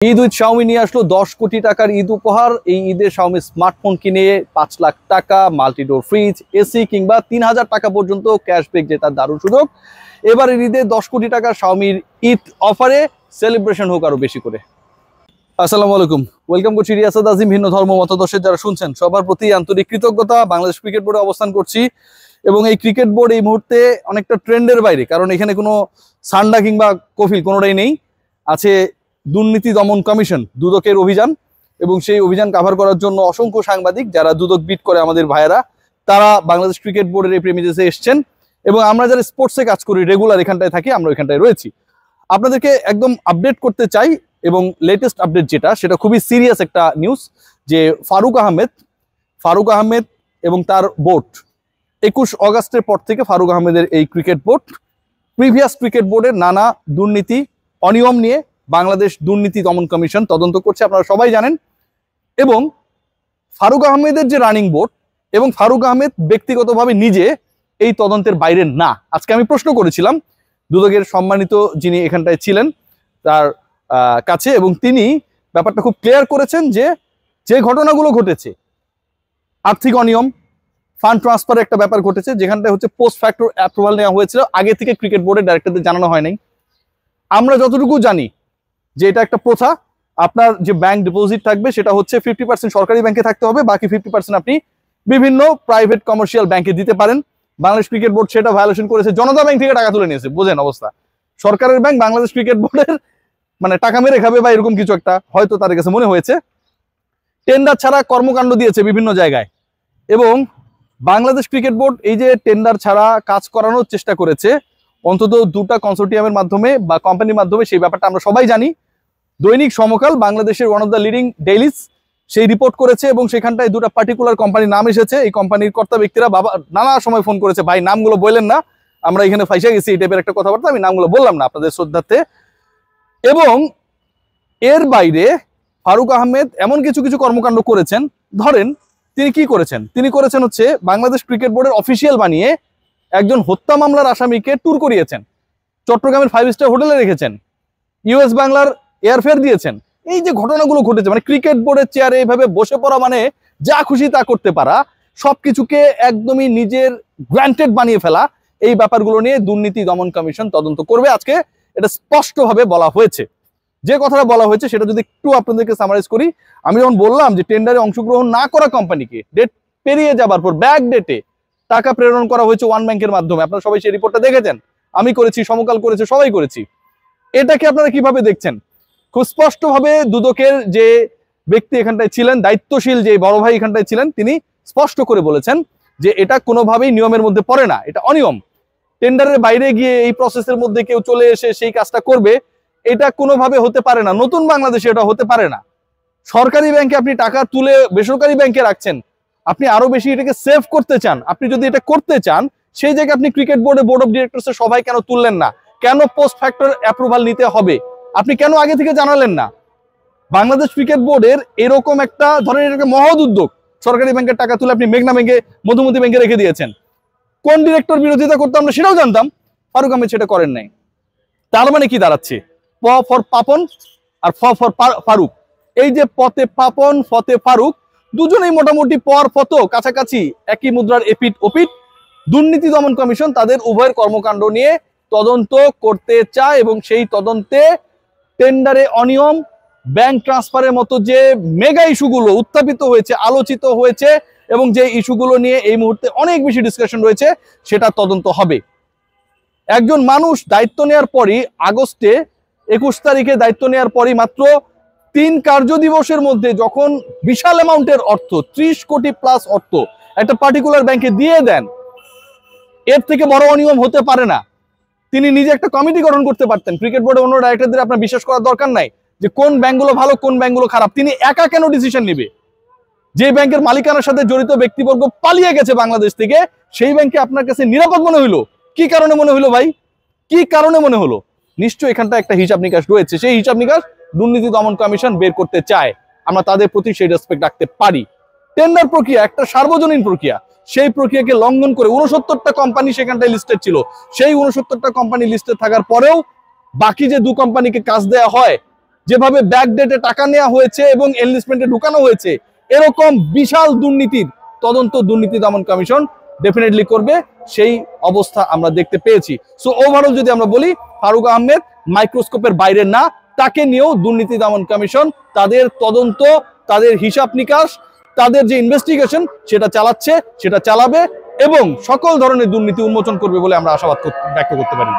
Eid Xiaomi নিয়ে আসলো 10 কোটি টাকার ঈদ উপহার। এই ঈদে শাওমি স্মার্টফোন কিনে 5 লাখ টাকা, মাল্টিডোর ফ্রিজ, এসি কিংবা 3000 টাকা পর্যন্ত ক্যাশব্যাক জেতার দারুণ সুযোগ। এবারের ঈদে 10 কোটি টাকা শাওমির ঈদ অফারে সেলিব্রেশন হোক আরো বেশি করে। আসসালামু আলাইকুম, ওয়েলকাম করছি রিয়াসাদ আজিম। ভিন্ন ধর্ম মতাদর্শের যারা শুনছেন সবার প্রতি আন্তরিক কৃতজ্ঞতা। বাংলাদেশ ক্রিকেট বোর্ডে অবস্থান করছি এবং এই ক্রিকেট বোর্ড এই মুহূর্তে অনেকটা ট্রেন্ডের বাইরে, কারণ এখানে কোনো সান্ডা কিংবা কফিল কোনোটাই নেই। আছে দুর্নীতি দমন কমিশন, দুদকের অভিযান, এবং সেই অভিযান কাভার করার জন্য অসংখ্য সাংবাদিক যারা দুদক বিট করে আমাদের ভাইয়েরা, তারা বাংলাদেশ ক্রিকেট বোর্ডের এই প্রেমিজেসে এসছেন। এবং আমরা যারা স্পোর্টসে কাজ করি, রেগুলার এখানটায় থাকি, আমরা এখানটায় রয়েছি। আপনাদেরকে একদম আপডেট করতে চাই, এবং লেটেস্ট আপডেট যেটা, সেটা খুবই সিরিয়াস একটা নিউজ, যে ফারুক আহমেদ এবং তার বোর্ড 21 অগাস্টের পর থেকে ফারুক আহমেদের এই ক্রিকেট বোর্ড প্রিভিয়াস ক্রিকেট বোর্ডের নানা দুর্নীতি অনিয়ম নিয়ে বাংলাদেশ দুর্নীতি দমন কমিশন তদন্ত করছে, আপনারা সবাই জানেন। এবং ফারুক আহমেদের যে রানিং বোর্ড, এবং ফারুক আহমেদ ব্যক্তিগতভাবে নিজে এই তদন্তের বাইরে না। আজকে আমি প্রশ্ন করেছিলাম দুদকের সম্মানিত যিনি এখানটায় ছিলেন তার কাছে, এবং তিনি ব্যাপারটা খুব ক্লিয়ার করেছেন যে যে ঘটনাগুলো ঘটেছে, আর্থিক অনিয়ম, ফান্ড ট্রান্সফারের একটা ব্যাপার ঘটেছে, যেখানটায় হচ্ছে পোস্ট ফ্যাক্টর অ্যাপ্রুভাল নেওয়া হয়েছিল, আগে থেকে ক্রিকেট বোর্ডের ডাইরেক্টরদের জানানো হয় নাই। আমরা যতটুকু জানি যে এটা একটা প্রথা, আপনার যে ব্যাংক ডিপোজিট থাকবে সেটা হচ্ছে 50% সরকারি ব্যাংকে থাকতে হবে, বাকি 50% আপনি বিভিন্ন প্রাইভেট কমার্শিয়াল ব্যাংকে দিতে পারেন। বাংলাদেশ ক্রিকেট বোর্ড সেটা ভায়োলেশন করেছে, জনতা ব্যাংক থেকে টাকা তুলে নিয়েছে। বোঝেন অবস্থা, সরকারের ব্যাংক বাংলাদেশ ক্রিকেট বোর্ডের মানে টাকা মেরে খাবে বা এরকম কিছু একটা হয়তো তাদের কাছে মনে হয়েছে। টেন্ডার ছাড়া কর্মকাণ্ড দিয়েছে বিভিন্ন জায়গায়, এবং বাংলাদেশ ক্রিকেট বোর্ড এই যে টেন্ডার ছাড়া কাজ করানোর চেষ্টা করেছে অন্তত দুটা কনসোর্টিয়ামের মাধ্যমে বা কোম্পানির মাধ্যমে, সেই ব্যাপারটা আমরা সবাই জানি। দৈনিক সমকাল, বাংলাদেশের ওয়ান অফ দ্য লিডিং ডেইলিস, সেই রিপোর্ট করেছে, এবং সেখানটায় দুটা পার্টিকুলার কোম্পানির নাম এসেছে। এই কোম্পানির কর্তা ব্যক্তিরা নানা সময় ফোন করেছে, ভাই নামগুলো বললেন না, আমরা এখানে ফাইসা গেছি, এই টাইপের একটা কথাবার্তা, আমি নামগুলো বললাম না আপনাদের শ্রদ্ধার্থে। এবং এর বাইরে ফারুক আহমেদ এমন কিছু কিছু কর্মকাণ্ড করেছেন। ধরেন তিনি কি করেছেন, তিনি করেছেন হচ্ছে বাংলাদেশ ক্রিকেট বোর্ডের অফিসিয়াল বানিয়ে একজন হত্যা মামলার আসামিকে ট্যুর করিয়েছেন, চট্টগ্রামের 5 স্টার হোটেলে রেখেছেন, ইউএস বাংলার এয়ারফেয়ার দিয়েছেন। এই যে ঘটনাগুলো ঘটেছে, মানে ক্রিকেট বোর্ডের চেয়ারে এইভাবে বসে পড়া মানে যা খুশি তা করতে পারা, সবকিছুকে একদমই নিজের গ্রান্টেড বানিয়ে ফেলা, এই ব্যাপারগুলো নিয়ে দুর্নীতি দমন কমিশন তদন্ত করবে। আজকে এটা স্পষ্টভাবে বলা হয়েছে। যে কথাটা বলা হয়েছে সেটা যদি একটু আপনাদেরকে সামারাইজ করি, আমি যখন বললাম যে টেন্ডারে অংশগ্রহণ না করা কোম্পানিকে ডেট পেরিয়ে যাবার পর ব্যাক ডেটে টাকা প্রেরণ করা হয়েছে ওয়ান ব্যাংকের মাধ্যমে, আপনারা সবাই সেই রিপোর্টটা দেখেছেন, আমি করেছি, সমকাল করেছে, সবাই করেছি। এটাকে আপনারা কিভাবে দেখছেন? খুব স্পষ্টভাবে দুদকের যে ব্যক্তি এখানটায় ছিলেন, দায়িত্বশীল যে বড় ভাই এখানটায় ছিলেন, তিনি স্পষ্ট করে বলেছেন যে এটা কোনোভাবেই নিয়মের মধ্যে পড়ে না, এটা অনিয়ম। টেন্ডারের বাইরে গিয়ে এই প্রসেসের মধ্যে কেউ চলে এসে সেই কাজটা করবে, এটা কোনোভাবে হতে পারে না। নতুন বাংলাদেশে এটা হতে পারে না। সরকারি ব্যাংকে আপনি টাকা তুলে বেসরকারি ব্যাংকে রাখছেন, আপনি আরো বেশি এটাকে সেভ করতে চান। আপনি যদি এটা করতে চান, সেই জায়গায় আপনি ক্রিকেট বোর্ডে বোর্ড অফ ডিরেক্টরসের সবাই কেন তুললেন না? কেন পোস্ট ফ্যাক্টর অ্যাপ্রুভাল নিতে হবে? আপনি কেন আগে থেকে জানালেন না? বাংলাদেশ ক্রিকেট বোর্ডের এরকম একটা ধরেন এটাকে মহৎ উদ্যোগ, সরকারি ব্যাংকের টাকা তুলে আপনি মেঘনা ব্যাংকে, মধুমতি ব্যাংকে রেখে দিয়েছেন। কোন ডিরেক্টর বিরোধিতা করতে আমরা সেটাও জানতাম, ফারুক আহমেদ সেটা করেন নাই। তার মানে কি দাঁড়াচ্ছে? প ফর পাপন আর ফ ফর ফারুক। এই যে পতে পাপন ফতে ফারুক, দুজনেই মোটামুটি পর ফত কাছাকাছি, একই মুদ্রার এপিট ওপিট। দুর্নীতি দমন কমিশন তাদের উভয়ের কর্মকাণ্ড নিয়ে তদন্ত করতে চায়, এবং সেই তদন্তে টেন্ডারে অনিয়ম, ব্যাংক ট্রান্সফারের মতো যে মেগা ইস্যুগুলো উত্থাপিত হয়েছে, আলোচিত হয়েছে, এবং যে ইস্যুগুলো নিয়ে এই মুহূর্তে অনেক বেশি ডিসকাশন রয়েছে, সেটা তদন্ত হবে। একজন মানুষ দায়িত্ব নেওয়ার পরই, আগস্টে 21 তারিখে দায়িত্ব নেওয়ার পরই মাত্র 3 কার্য দিবসের মধ্যে যখন বিশাল অ্যামাউন্টের অর্থ, 30 কোটি প্লাস অর্থ একটা পার্টিকুলার ব্যাংকে দিয়ে দেন, এর থেকে বড় অনিয়ম হতে পারে না। তিনি নিজে একটা কমিটি গঠন করতে পারতেন। ক্রিকেট বোর্ডের অন্য ডাইরেক্টরদের আপনার বিশ্বাস করার দরকার নাই যে কোন ব্যাংকগুলো ভালো, কোন ব্যাংকগুলো খারাপ। তিনি একা কেন ডিসিশন নেবে? যে ব্যাংকের মালিকানার সাথে জড়িত ব্যক্তিবর্গ পালিয়ে গেছে বাংলাদেশ থেকে, সেই ব্যাংকে আপনার কাছে নিরাপদ মনে হইলো? কি কারণে মনে হইলো ভাই? কি কারণে মনে হলো? নিশ্চয়ই এখানটা একটা হিসাব নিকাশ রয়েছে। সেই হিসাব নিকাশ দুর্নীতি দমন কমিশন বের করতে চায়, আমরা তাদের প্রতি সেই রেসপেক্ট রাখতে পারি। টেন্ডার প্রক্রিয়া একটা সার্বজনীন প্রক্রিয়া, সেই প্রক্রিয়াকে লঙ্ঘন করে 69টা কোম্পানি সেখানটায় লিস্টেড ছিল। সেই 69টা কোম্পানি লিস্টেড থাকার পরেও বাকি যে 2 কোম্পানিকে কাজ দেওয়া হয়, যেভাবে ব্যাকডেটে টাকা নেওয়া হয়েছে এবং এনলিস্টমেন্টে ঢুকানো হয়েছে, এরকম বিশাল দুর্নীতির তদন্ত দুর্নীতি দমন কমিশন ডেফিনেটলি করবে, সেই অবস্থা আমরা দেখতে পেয়েছি। সো ওভারঅল যদি আমরা বলি, ফারুক আহমেদ মাইক্রোস্কোপের বাইরে না, তাকে নিয়েও দুর্নীতি দমন কমিশন তাদের তদন্ত, তাদের হিসাব নিকাশ, তাদের যে ইনভেস্টিগেশন সেটা চালাচ্ছে, সেটা চালাবে এবং সকল ধরনের দুর্নীতি উন্মোচন করবে বলে আমরা আশাবাদ ব্যক্ত করতে পারি।